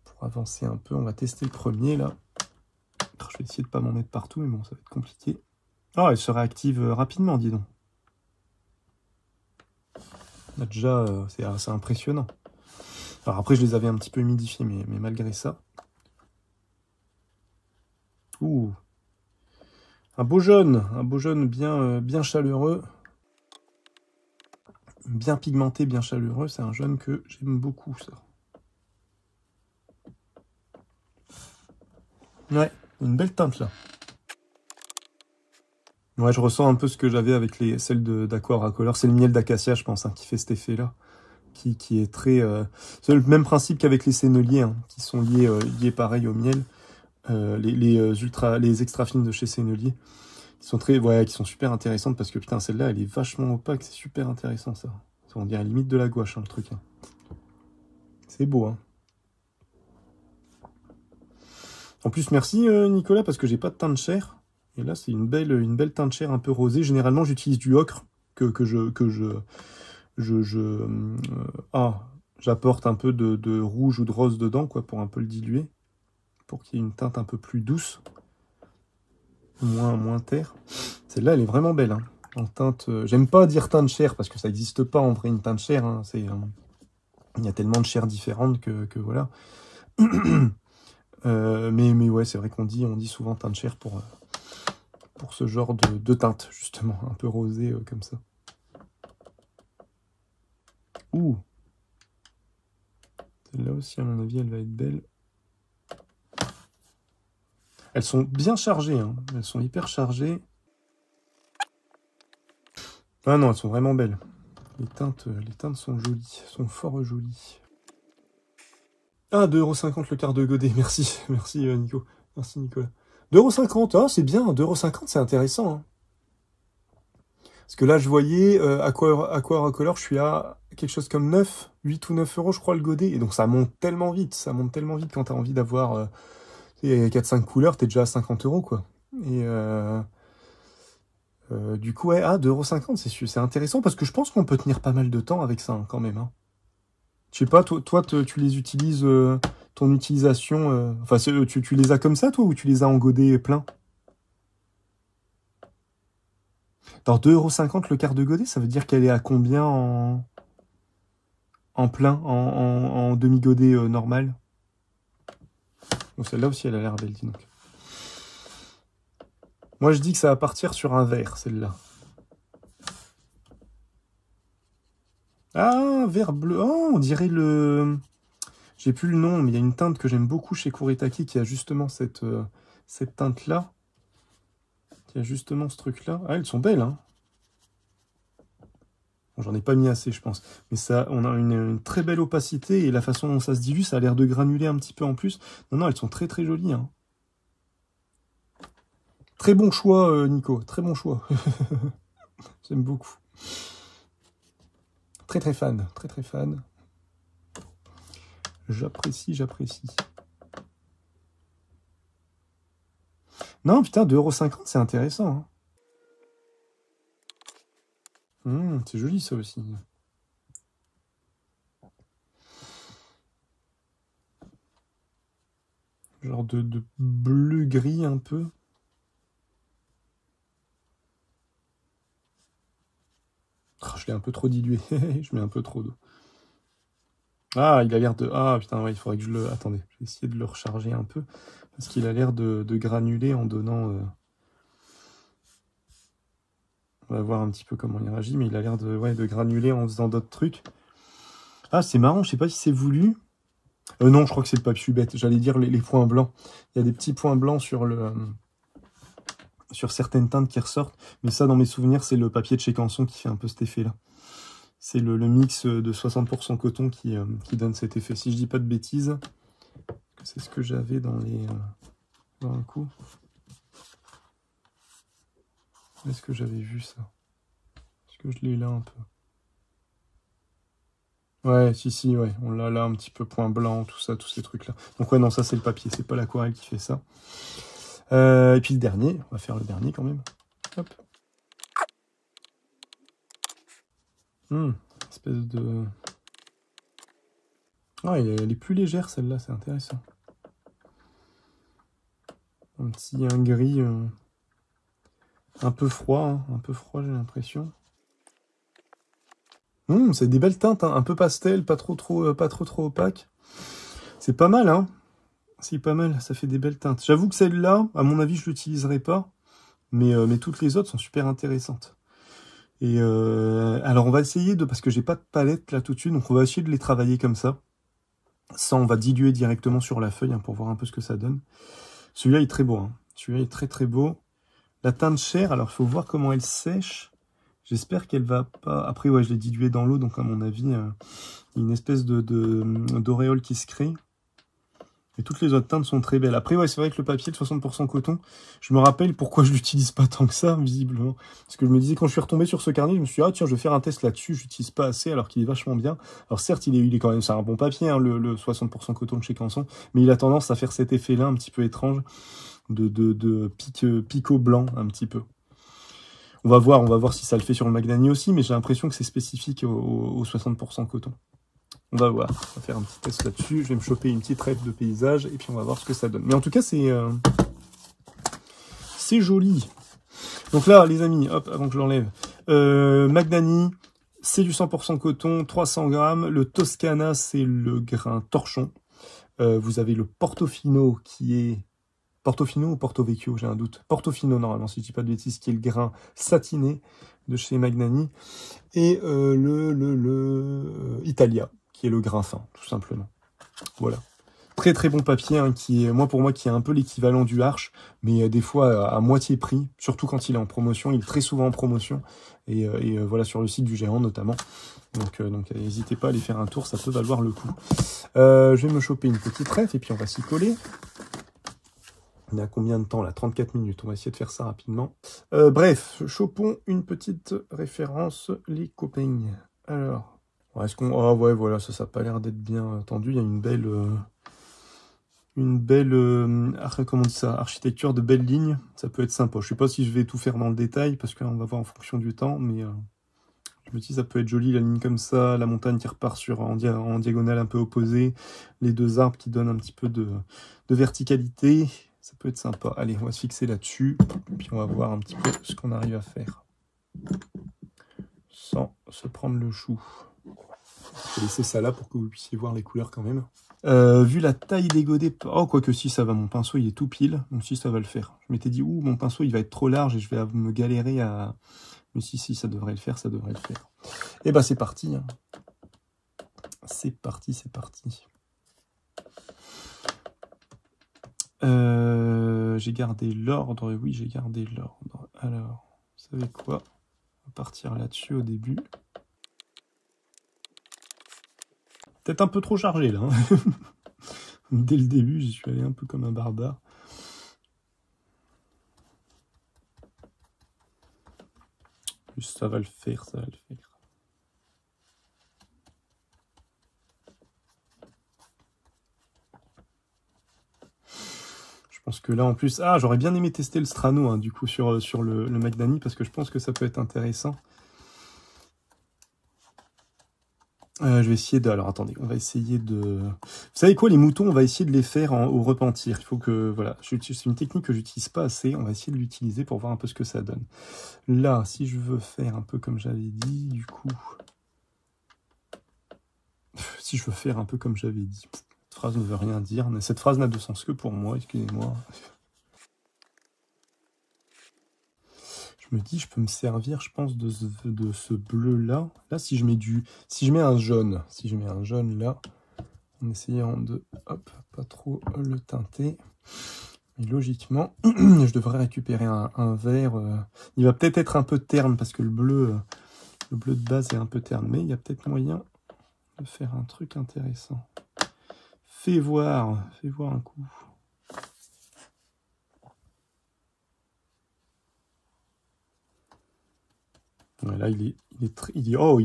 A: Pour avancer un peu, on va tester le premier, là. Je vais essayer de ne pas m'en mettre partout, mais bon, ça va être compliqué. Ah, elle se réactive rapidement, dis donc. Là, déjà, c'est assez impressionnant. Alors après, je les avais un petit peu humidifiés, mais malgré ça. Ouh, un beau jaune bien chaleureux. Bien pigmenté, bien chaleureux. C'est un jaune que j'aime beaucoup, ça. Ouais, une belle teinte, là. Ouais, je ressens un peu ce que j'avais avec celles d'Aqua. C'est le miel d'acacia, je pense, hein, qui fait cet effet-là. Qui est très... c'est le même principe qu'avec les senneliers, hein, qui sont liés pareil au miel. Les extra fines de chez Sennelier, qui sont super intéressantes, parce que putain, celle-là, elle est vachement opaque, c'est super intéressant, ça. On dirait limite de la gouache, hein, le truc. Hein. C'est beau, hein. En plus, merci Nicolas, parce que j'ai pas de teinte chair. Et là, c'est une belle teinte chair un peu rosée. Généralement, j'utilise du ocre j'apporte un peu de rouge ou de rose dedans, quoi, pour un peu le diluer, pour qu'il y ait une teinte un peu plus douce. moins terre. Celle-là, elle est vraiment belle. Hein. En teinte, j'aime pas dire teinte chair parce que ça n'existe pas en vrai une teinte chair. Hein. Il y a tellement de chairs différentes que voilà. Mais ouais, c'est vrai on dit souvent teinte chair pour ce genre de teinte, justement, un peu rosé comme ça. Ouh! Celle-là aussi, à mon avis, elle va être belle. Elles sont bien chargées, hein. Elles sont hyper chargées. Ah non, elles sont vraiment belles. Les teintes sont jolies, sont fort jolies. Ah, 2,50 € le quart de godet, merci, merci Nico, merci Nicolas. 2,50 €, ah c'est bien, 2,50 €, c'est intéressant. Hein. Parce que là, je voyais, Aquacolor, je suis à quelque chose comme 8 ou 9 € je crois le godet, et donc ça monte tellement vite quand t'as envie d'avoir 4-5 couleurs, t'es déjà à 50 € quoi. Et du coup, ouais, 2,50 €, c'est intéressant, parce que je pense qu'on peut tenir pas mal de temps avec ça, hein, quand même. Hein. Je sais pas, toi tu les utilises, ton utilisation... Enfin, tu les as comme ça, toi, ou tu les as en godet plein? Alors, 2,50 € le quart de godet, ça veut dire qu'elle est à combien en plein, en demi-godet normal? Donc, celle-là aussi, elle a l'air belle, dis donc. Moi, je dis que ça va partir sur un vert, celle-là. Ah, vert bleu. Oh, on dirait le... J'ai plus le nom, mais il y a une teinte que j'aime beaucoup chez Kuretake qui a justement cette teinte-là. Qui a justement ce truc-là. Ah, elles sont belles, hein. Bon, j'en ai pas mis assez, je pense. Mais ça, on a une très belle opacité et la façon dont ça se dilue, ça a l'air de granuler un petit peu en plus. Non, elles sont très très jolies. Hein. Très bon choix, Nico. Très bon choix. J'aime beaucoup. Très très fan. Très très fan. J'apprécie. Non, putain, 2,50 €, c'est intéressant. Hein. C'est joli, ça aussi. Genre de bleu-gris, un peu. Oh, je l'ai un peu trop dilué. Je mets un peu trop d'eau. Ah, il a l'air de... Ah, putain, ouais, il faudrait que je le... Attendez, je vais essayer de le recharger un peu. Parce qu'il a l'air de granuler en donnant... On va voir un petit peu comment il réagit, mais il a l'air de granuler en faisant d'autres trucs. Ah, c'est marrant, je sais pas si c'est voulu. Non, je crois que c'est le papier bête. J'allais dire les points blancs. Il y a des petits points blancs sur certaines teintes qui ressortent. Mais ça, dans mes souvenirs, c'est le papier de chez Canson qui fait un peu cet effet-là. C'est le mix de 60% coton qui donne cet effet. Si je dis pas de bêtises, c'est ce que j'avais dans un coup. Est-ce que j'avais vu ça? Est-ce que je l'ai là un peu? Ouais, si, ouais. On l'a là un petit peu point blanc, tout ça, tous ces trucs-là. Donc ouais, non, ça c'est le papier, c'est pas l'aquarelle qui fait ça. Et puis le dernier, on va faire le dernier quand même. Hop. Espèce de... Ah, elle est plus légère celle-là, c'est intéressant. Un gris un peu froid, j'ai l'impression. C'est des belles teintes, hein, un peu pastel, pas trop opaque. C'est pas mal, hein. C'est pas mal, ça fait des belles teintes. J'avoue que celle-là, à mon avis, je l'utiliserai pas. Mais toutes les autres sont super intéressantes. Et alors, on va essayer parce que j'ai pas de palette là tout de suite, donc on va essayer de les travailler comme ça. Ça, on va diluer directement sur la feuille, hein, pour voir un peu ce que ça donne. Celui-là est très beau, hein. Celui-là est très très beau. La teinte chair, alors il faut voir comment elle sèche. J'espère qu'elle va pas... Après, ouais, je l'ai dilué dans l'eau, donc à mon avis, il y a une espèce d'auréole qui se crée. Et toutes les autres teintes sont très belles. Après, ouais, c'est vrai que le papier de 60% coton, je me rappelle pourquoi je l'utilise pas tant que ça, visiblement. Parce que je me disais, quand je suis retombé sur ce carnet, je me suis dit, ah tiens, je vais faire un test là-dessus, j'utilise pas assez, alors qu'il est vachement bien. Alors certes, il est quand même, c'est un bon papier, hein, le 60% coton de chez Canson, mais il a tendance à faire cet effet-là un petit peu étrange, de pico blanc, un petit peu. On va voir si ça le fait sur le Magnani aussi, mais j'ai l'impression que c'est spécifique au 60% coton. On va voir, on va faire un petit test là-dessus. Je vais me choper une petite rêve de paysage et puis on va voir ce que ça donne. Mais en tout cas, c'est c'est joli. Donc là, les amis, hop, avant que je l'enlève, Magnani, c'est du 100% coton, 300 grammes. Le Toscana, c'est le grain torchon. Vous avez le Portofino qui est... Portofino ou Porto-Vecchio, j'ai un doute. Portofino, normalement, si je dis pas de bêtises, qui est le grain satiné de chez Magnani. Et Italia, qui est le grain fin, tout simplement. Voilà. Très très bon papier, hein, qui est, pour moi, qui est un peu l'équivalent du Arche, mais des fois à moitié prix, surtout quand il est en promotion. Il est très souvent en promotion, et voilà, sur le site du Géant notamment. Donc n'hésitez pas à aller faire un tour, ça peut valoir le coup. Je vais me choper une petite ref, et puis on va s'y coller. On est à combien de temps là? 34 minutes, on va essayer de faire ça rapidement. Bref, chopons une petite référence, les copains. Alors, est-ce qu'on... Ah ouais, voilà, ça n'a pas l'air d'être bien tendu, il y a une belle... comment on dit ça, architecture de belles lignes, ça peut être sympa. Je sais pas si je vais tout faire dans le détail, parce qu'on va voir en fonction du temps, mais je me dis ça peut être joli, la ligne comme ça, la montagne qui repart en diagonale un peu opposée, les deux arbres qui donnent un petit peu de verticalité, ça peut être sympa. Allez, on va se fixer là-dessus, puis on va voir un petit peu ce qu'on arrive à faire, sans se prendre le chou. Je vais laisser ça là pour que vous puissiez voir les couleurs quand même. Vu la taille des godets... Oh, quoique si, ça va, mon pinceau, il est tout pile. Donc si, ça va le faire. Je m'étais dit, ouh, mon pinceau, il va être trop large et je vais me galérer à... Mais si, ça devrait le faire, ça devrait le faire. Et bah, c'est parti. Hein. C'est parti, c'est parti. J'ai gardé l'ordre. Oui, j'ai gardé l'ordre. Alors, vous savez quoi? On va partir là-dessus au début. Peut-être un peu trop chargé, là. Hein. Dès le début, j'y suis allé un peu comme un barbare. Ça va le faire, ça va le faire. Je pense que là, en plus... Ah, j'aurais bien aimé tester le Strano, hein, du coup, sur le Magnani, parce que je pense que ça peut être intéressant. Je vais essayer de... Alors, attendez, on va essayer de... Vous savez quoi, les moutons, on va essayer de les faire au repentir. Il faut que... Voilà, c'est une technique que j'utilise pas assez. On va essayer de l'utiliser pour voir un peu ce que ça donne. Là, si je veux faire un peu comme j'avais dit, du coup... Si je veux faire un peu comme j'avais dit... Cette phrase ne veut rien dire. Mais cette phrase n'a de sens que pour moi, excusez-moi. Je me dis, je peux me servir, je pense, de ce bleu-là. Là, si je mets un jaune, là, en essayant de, hop, pas trop le teinter. Et logiquement, je devrais récupérer un vert. Il va peut-être être un peu terne, parce que le bleu de base est un peu terne. Mais il y a peut-être moyen de faire un truc intéressant. Fais voir un coup. Là, il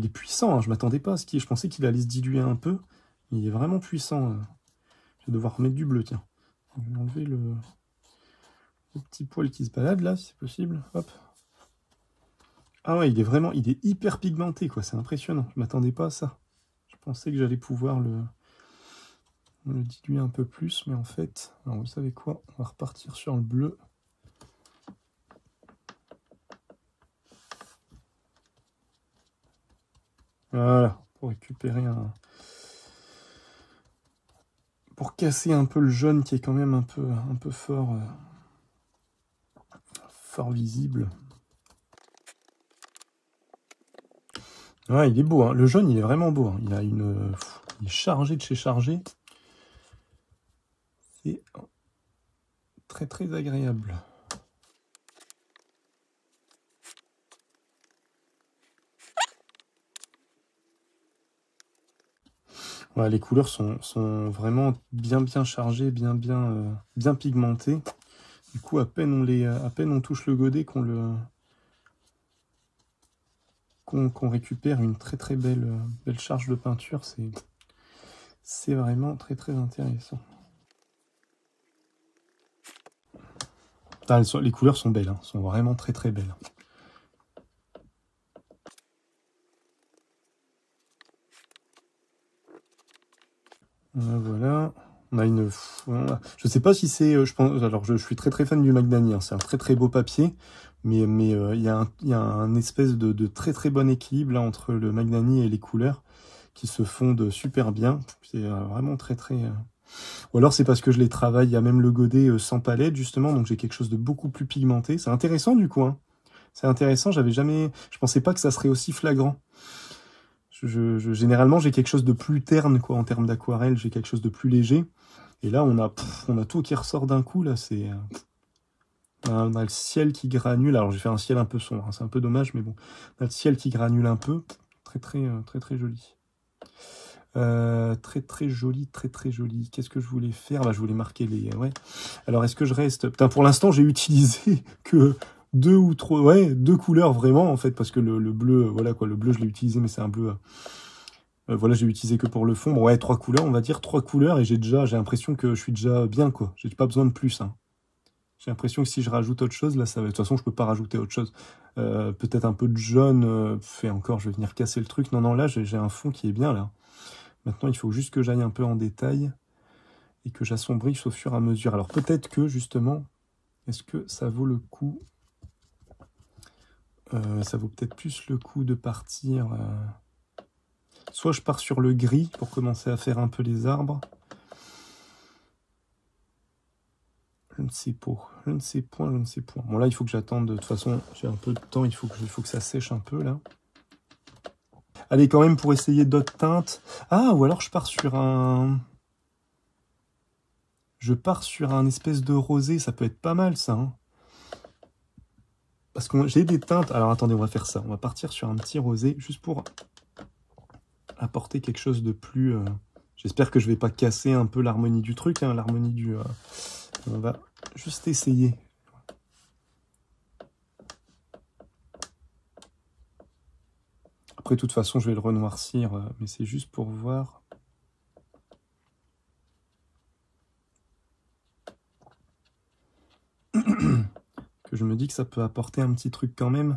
A: est puissant. Hein. Je m'attendais pas à ce qu'il... Je pensais qu'il allait se diluer un peu. Il est vraiment puissant. Je vais devoir remettre du bleu, tiens. Je vais enlever le petit poil qui se balade là, si c'est possible. Hop. Ah ouais, il est hyper pigmenté, quoi. C'est impressionnant. Je m'attendais pas à ça. Je pensais que j'allais pouvoir le diluer un peu plus, mais en fait, alors vous savez quoi? On va repartir sur le bleu. Voilà, pour récupérer pour casser un peu le jaune qui est quand même un peu fort visible. Ouais, il est beau, hein. Le jaune, il est vraiment beau. Hein. Il est chargé de chez chargé. C'est très très agréable. Ouais, les couleurs sont vraiment bien chargées, bien pigmentées. Du coup, à peine on touche le godet qu'on récupère une très belle charge de peinture. C'est vraiment très intéressant. Ah, les couleurs sont belles, hein, sont vraiment très belles. Voilà. On a une... Je sais pas si c'est... je pense... Alors, je suis très très fan du Magnani, hein. C'est un très très beau papier, mais il y a un espèce de très très bon équilibre là, entre le Magnani et les couleurs qui se fondent super bien. C'est vraiment très très... Ou alors c'est parce que je les travaille, il y a même le godet sans palette justement, donc j'ai quelque chose de beaucoup plus pigmenté. C'est intéressant du coup, hein. C'est intéressant, j'avais jamais... Je pensais pas que ça serait aussi flagrant. Généralement, j'ai quelque chose de plus terne, quoi, en termes d'aquarelle, j'ai quelque chose de plus léger. Et là, on a tout qui ressort d'un coup, là, c'est... On a le ciel qui granule, alors j'ai fait un ciel un peu sombre, hein, c'est un peu dommage, mais bon. On a le ciel qui granule un peu, très très très très joli. Très très joli, très très joli. Qu'est-ce que je voulais faire? Bah, je voulais marquer les... Ouais. Alors, est-ce que je reste... Putain, pour l'instant, j'ai utilisé que deux ou trois... Ouais, deux couleurs vraiment, en fait, parce que le bleu, voilà quoi, le bleu, je l'ai utilisé, mais c'est un bleu... voilà, j'ai utilisé que pour le fond. Bon, ouais, trois couleurs, on va dire, trois couleurs, et j'ai l'impression que je suis déjà bien, quoi. J'ai pas besoin de plus, hein. J'ai l'impression que si je rajoute autre chose, là, ça va... De toute façon, je peux pas rajouter autre chose. Peut-être un peu de jaune, et encore, je vais venir casser le truc. Non, non, là, j'ai un fond qui est bien, là. Maintenant, il faut juste que j'aille un peu en détail et que j'assombrisse au fur et à mesure. Alors, peut-être que, justement, est-ce que ça vaut le coup... ça vaut peut-être plus le coup de partir... Soit je pars sur le gris pour commencer à faire un peu les arbres. Je ne sais pas. Je ne sais point, je ne sais point. Bon, là, il faut que j'attende. De toute façon, j'ai un peu de temps. Il faut que ça sèche un peu, là. Allez, quand même, pour essayer d'autres teintes. Ah, ou alors je pars sur un... Je pars sur un espèce de rosé. Ça peut être pas mal, ça. Hein. Parce que j'ai des teintes... Alors, attendez, on va faire ça. On va partir sur un petit rosé, juste pour apporter quelque chose de plus... J'espère que je vais pas casser un peu l'harmonie du truc, hein, l'harmonie du... On va juste essayer. Après, de toute façon, je vais le renoircir, mais c'est juste pour voir. Que je me dis que ça peut apporter un petit truc quand même.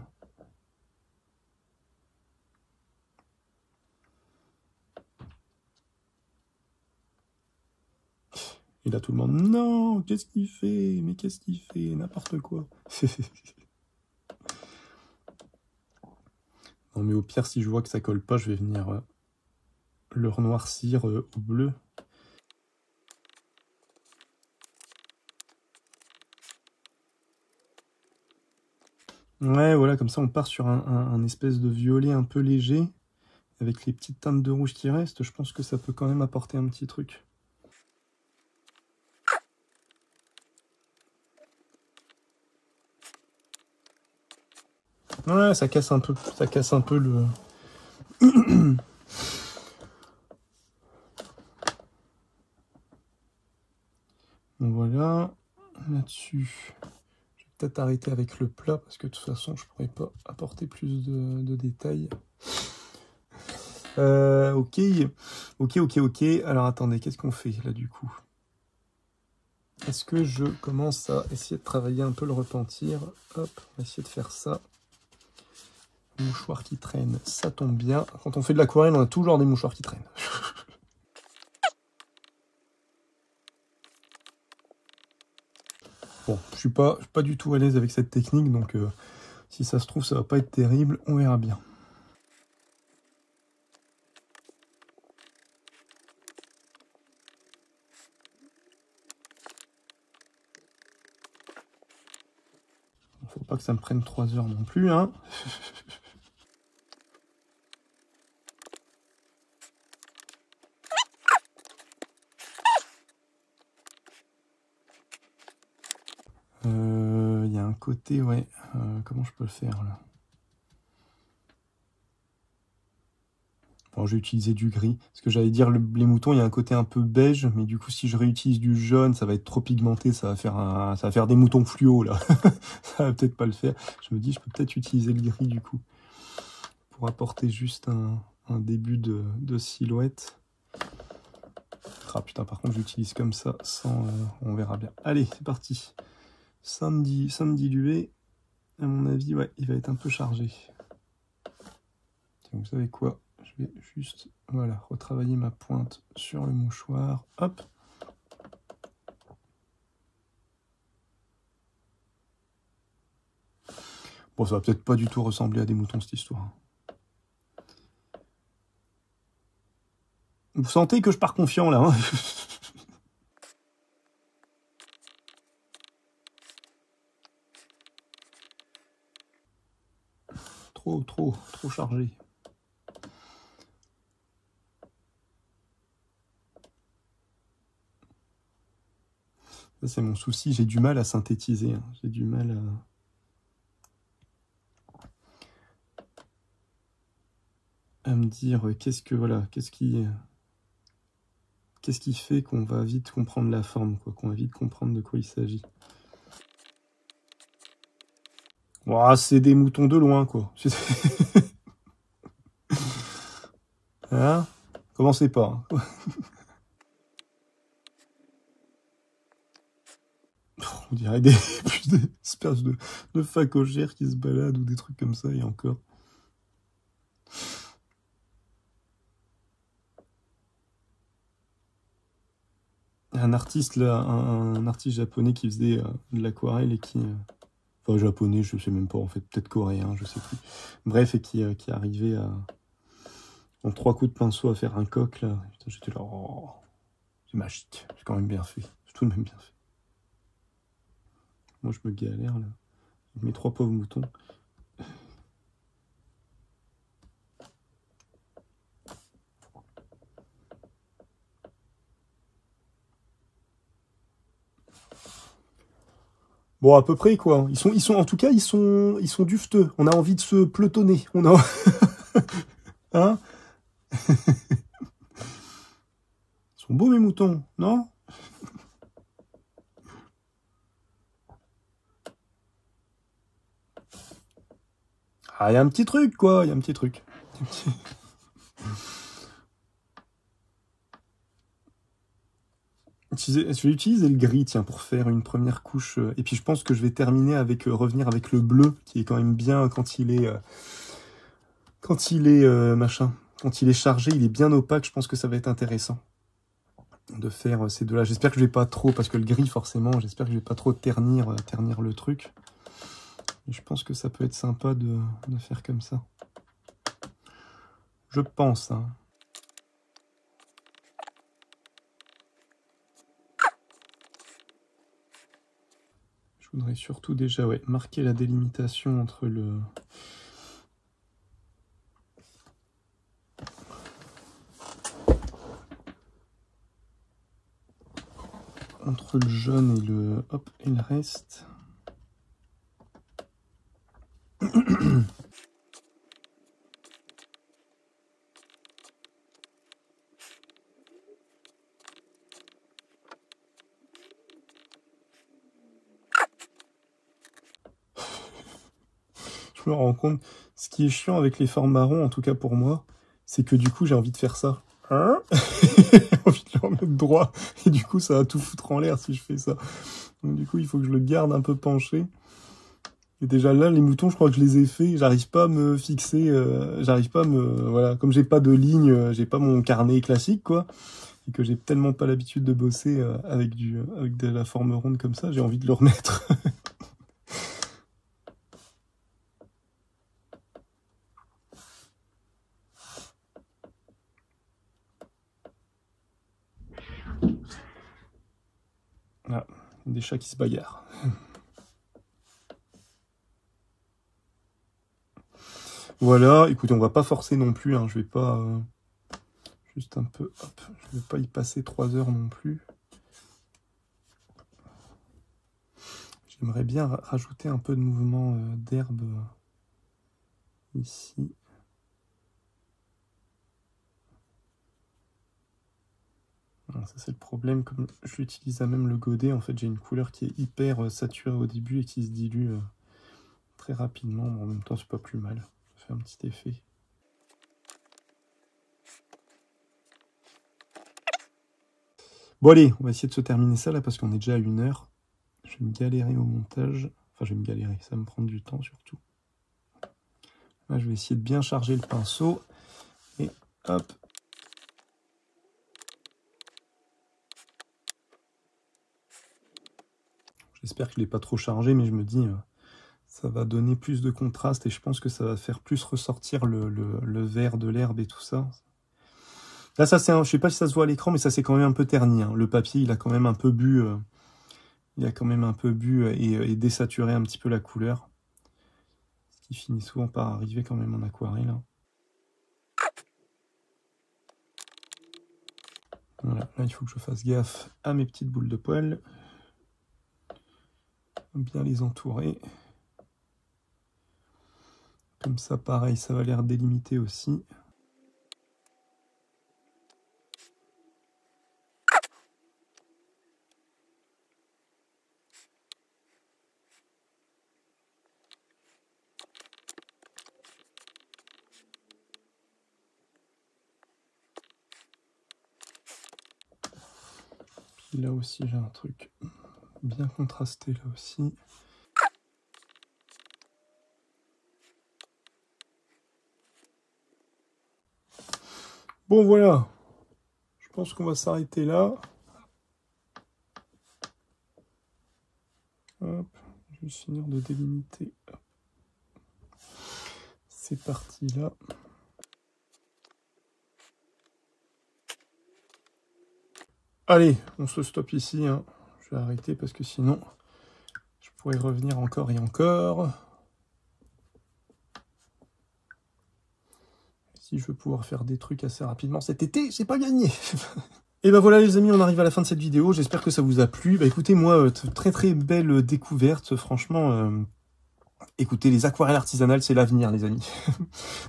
A: Et là, tout le monde, non, qu'est-ce qu'il fait? Mais qu'est-ce qu'il fait? N'importe quoi. Non, mais au pire, si je vois que ça colle pas, je vais venir le renoircir au bleu. Ouais, voilà, comme ça, on part sur un espèce de violet un peu léger. Avec les petites teintes de rouge qui restent, je pense que ça peut quand même apporter un petit truc. Ouais, ça casse un peu le... Bon, voilà, là-dessus, je vais peut-être arrêter avec le plat, parce que de toute façon, je pourrais pas apporter plus de détails. Ok, ok. Alors, attendez, qu'est-ce qu'on fait, là, du coup? Est-ce que je commence à essayer de travailler un peu le repentir? Hop, on va essayer de faire ça. Mouchoir qui traîne, ça tombe bien. Quand on fait de l'aquarelle, on a toujours des mouchoirs qui traînent. Bon, je suis pas du tout à l'aise avec cette technique, donc si ça se trouve, ça va pas être terrible, on verra bien. Faut pas que ça me prenne 3 heures non plus, hein. Il y a un côté, ouais. Comment je peux le faire, là? Bon, j'ai utilisé du gris. Parce que j'allais dire, les moutons, il y a un côté un peu beige, mais du coup, si je réutilise du jaune, ça va être trop pigmenté, ça va faire des moutons fluo, là. Ça va peut-être pas le faire. Je me dis, je peux peut-être utiliser le gris, du coup, pour apporter juste un début de silhouette. Ah putain, par contre, j'utilise comme ça, sans... on verra bien. Allez, c'est parti. Samedi dilué, à mon avis, ouais, il va être un peu chargé. Tiens, vous savez quoi? Je vais juste, voilà, retravailler ma pointe sur le mouchoir. Hop. Bon, ça va peut-être pas du tout ressembler à des moutons, cette histoire. Vous sentez que je pars confiant, là, hein? Trop chargé. Ça, c'est mon souci, j'ai du mal à synthétiser, hein. J'ai du mal à me dire qu'est-ce qui fait qu'on va vite comprendre la forme, quoi, qu'on va vite comprendre de quoi il s'agit. Ouah, c'est des moutons de loin, quoi. Hein? Commencez pas, hein. On dirait des espèces de phacochères qui se baladent ou des trucs comme ça, et encore. Un artiste, là, un artiste japonais qui faisait de l'aquarelle et qui... enfin, japonais, je sais même pas, en fait, peut-être coréen, je sais plus. Bref, et qui arrivait en 3 coups de pinceau à faire un coq, là. Putain, j'étais là, oh, c'est magique, c'est quand même bien fait, c'est tout de même bien fait. Moi, je me galère, là, avec mes 3 pauvres moutons. Bon, à peu près, quoi. En tout cas, ils sont dufteux. On a envie de se pelotonner. On a... hein? Ils sont beaux, mes moutons, non? Ah, il y a un petit truc, quoi. Il y a un petit truc. Je vais utiliser le gris, tiens, pour faire une première couche. Et puis, je pense que je vais terminer avec... revenir avec le bleu, qui est quand même bien quand il est... machin... Quand il est chargé, il est bien opaque. Je pense que ça va être intéressant de faire ces deux-là. J'espère que je vais pas trop... Parce que le gris, forcément, j'espère que je vais pas trop ternir le truc. Et je pense que ça peut être sympa de faire comme ça. Je pense, hein. Je voudrais surtout déjà marquer la délimitation entre le... entre le jaune et le... hop, et le reste. Je me rends compte, ce qui est chiant avec les formes marron, en tout cas pour moi, c'est que du coup j'ai envie de faire ça. Hein? J'ai envie de le remettre droit, et du coup ça va tout foutre en l'air si je fais ça. Donc du coup il faut que je le garde un peu penché. Et déjà là, les moutons, je crois que je les ai faits, j'arrive pas à me fixer, j'arrive pas à me... Voilà, comme j'ai pas de ligne, j'ai pas mon carnet classique, quoi, et que j'ai tellement pas l'habitude de bosser avec de la forme ronde comme ça, j'ai envie de le remettre. Ah, des chats qui se bagarrent. Voilà, écoutez, on va pas forcer non plus, hein, je vais pas... juste un peu, hop, je vais pas y passer 3 heures non plus. J'aimerais bien rajouter un peu de mouvement d'herbe ici. Alors, ça c'est le problème, comme j'utilise à même le godet, en fait j'ai une couleur qui est hyper saturée au début et qui se dilue très rapidement, mais en même temps c'est pas plus mal, ça fait un petit effet. Bon allez, on va essayer de se terminer ça là parce qu'on est déjà à 1 heure. Je vais me galérer au montage, enfin je vais me galérer, ça va me prendre du temps surtout. Là je vais essayer de bien charger le pinceau et hop. J'espère que je ne l'ai pas trop chargé, mais je me dis, Ça va donner plus de contraste et je pense que ça va faire plus ressortir le vert de l'herbe et tout ça. Là, ça c'est, je sais pas si ça se voit à l'écran, mais ça c'est quand même un peu terni. Hein. Le papier, il a quand même un peu bu, et désaturé un petit peu la couleur, ce qui finit souvent par arriver quand même en aquarelle. Hein. Voilà, là il faut que je fasse gaffe à mes petites boules de poils, bien les entourer. Comme ça, pareil, ça va l'air délimité aussi. Puis là aussi, j'ai un truc bien contrasté là aussi. Bon, voilà. Je pense qu'on va s'arrêter là. Hop, je vais finir de délimiter ces parties-là. Allez, on se stoppe ici. Hein. Je vais arrêter parce que sinon, je pourrais revenir encore et encore. Si je veux pouvoir faire des trucs assez rapidement cet été, c'est pas gagné. Et ben voilà les amis, on arrive à la fin de cette vidéo. J'espère que ça vous a plu. Bah écoutez, moi, très très belle découverte. Franchement, écoutez, les aquarelles artisanales, c'est l'avenir, les amis.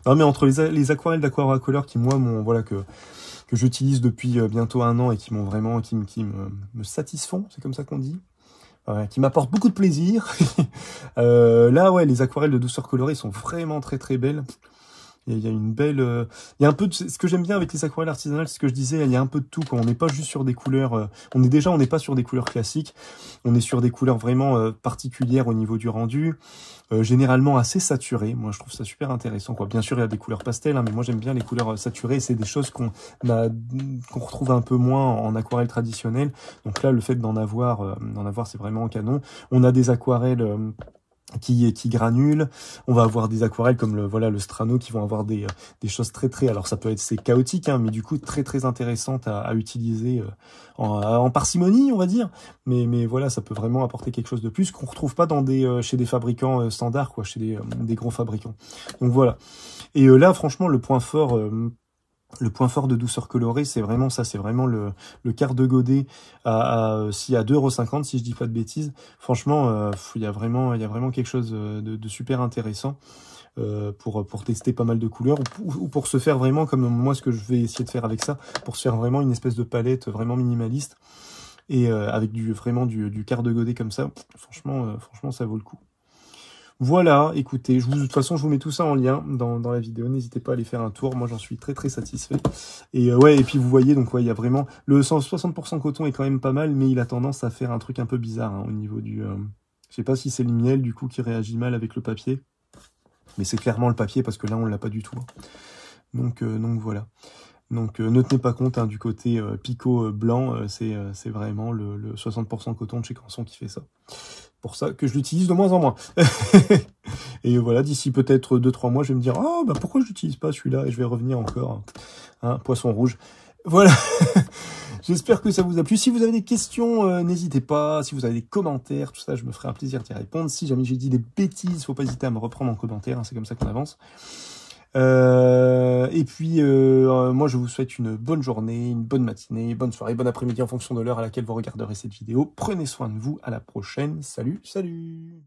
A: Non mais entre les aquarelles d'Aquacolor qui, moi, voilà, que j'utilise depuis bientôt 1 an et qui m'ont vraiment, qui me satisfont, c'est comme ça qu'on dit. Qui m'apportent beaucoup de plaisir. Là, ouais, les aquarelles de douceur colorée sont vraiment très très belles. Il y a une belle, il y a un peu de, ce que j'aime bien avec les aquarelles artisanales, c'est ce que je disais, il y a un peu de tout, quand on n'est pas juste sur des couleurs, on n'est pas sur des couleurs classiques, on est sur des couleurs vraiment particulières au niveau du rendu, généralement assez saturées. Moi, je trouve ça super intéressant, quoi. Bien sûr, il y a des couleurs pastel, hein, mais moi j'aime bien les couleurs saturées. C'est des choses qu'on retrouve un peu moins en aquarelle traditionnelle. Donc là, le fait d'en avoir, c'est vraiment canon. On a des aquarelles qui granulent, on va avoir des aquarelles comme le Strano qui vont avoir des choses très très, alors ça peut être, c'est chaotique, hein, mais du coup très très intéressantes à utiliser en parcimonie, on va dire, mais voilà, ça peut vraiment apporter quelque chose de plus qu'on retrouve pas dans chez des fabricants standards, quoi, chez des gros fabricants. Donc voilà. Et là, franchement, le point fort de douceur colorée, c'est vraiment ça, c'est vraiment le quart de godet à 2,50 €, si je dis pas de bêtises. Franchement, il y a vraiment quelque chose de super intéressant pour tester pas mal de couleurs ou pour se faire vraiment, comme moi ce que je vais essayer de faire avec ça, pour se faire vraiment une espèce de palette vraiment minimaliste et avec vraiment du quart de godet comme ça. Franchement, ça vaut le coup. Voilà, écoutez, de toute façon, je vous mets tout ça en lien dans la vidéo. N'hésitez pas à aller faire un tour. Moi, j'en suis très, très satisfait. Et ouais, et puis vous voyez, donc ouais, il y a vraiment... Le 60% coton est quand même pas mal, mais il a tendance à faire un truc un peu bizarre hein, au niveau du... Je sais pas si c'est le miel, du coup, qui réagit mal avec le papier. Mais c'est clairement le papier, parce que là, on l'a pas du tout. Hein. Donc voilà. Donc ne tenez pas compte hein, du côté picot blanc, c'est vraiment le 60% coton de chez Canson qui fait ça. Pour ça que je l'utilise de moins en moins. Et voilà, d'ici peut-être 2-3 mois, je vais me dire « Ah, bah pourquoi je l'utilise pas celui-là ?» Et je vais revenir encore. Hein, poisson rouge. Voilà. J'espère que ça vous a plu. Si vous avez des questions, n'hésitez pas. Si vous avez des commentaires, tout ça, je me ferai un plaisir d'y répondre. Si jamais j'ai dit des bêtises, faut pas hésiter à me reprendre en commentaire. Hein, c'est comme ça qu'on avance. Et puis, moi, je vous souhaite une bonne journée, une bonne matinée, bonne soirée, bon après-midi en fonction de l'heure à laquelle vous regarderez cette vidéo. Prenez soin de vous. À la prochaine. Salut, salut!